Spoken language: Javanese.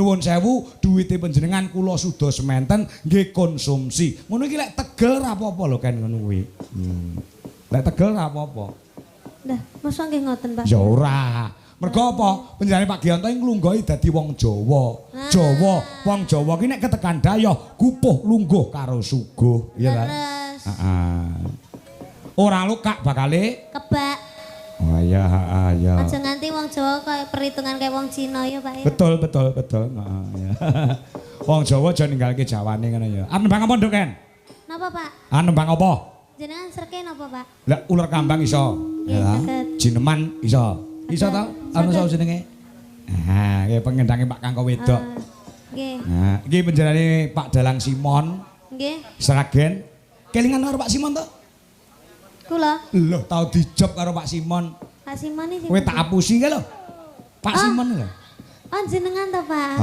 nuwun sewu duwite panjenengan kula suda sementen nggih konsumsi. Ngono iki lek tegel ra apa-apa lho kan ngono kuwi. Lek tegel ra apa-apa. Lah, masa nggih ngoten, Pak? Ya ora. Mergo apa? Panjenengane Pak Giyanto iki nglungguhi dadi wong Jawa. Jawa, wong Jawa ki nek ketekan dayoh gupuh lungguh karo suguh, ya ta? Heeh. Ora lukak bakale Kebak. Oh iya, iya. Aja nganti wong Jawa kaya perhitungan kayak wong Cina ya, Pak. Betul, betul, betul. Heeh, ya. Wong Jawa aja ninggalke Jawane ngono ya. Arep nembang apa, Nduk, Ken? Napa, Pak? Arep nembang apa? Jenengan serke napa, Pak? Lah ular kambang iso. Nggih, Ya. saged. Jineman iso. Iso ta? Anu sapa jenenge? Nah, iki pengendange Pak Kangko wedok. Nggih. Nah, iki penjenengane Pak Dalang Simon. Nggih. Seragen. Kelingan karo Pak Simon to? Kula. Loh, tau dijob karo Pak Simon. Pak Simon iki. Kowe tak apusi ke lho. Pak Simon lho. Oh, jenengan to, Pak?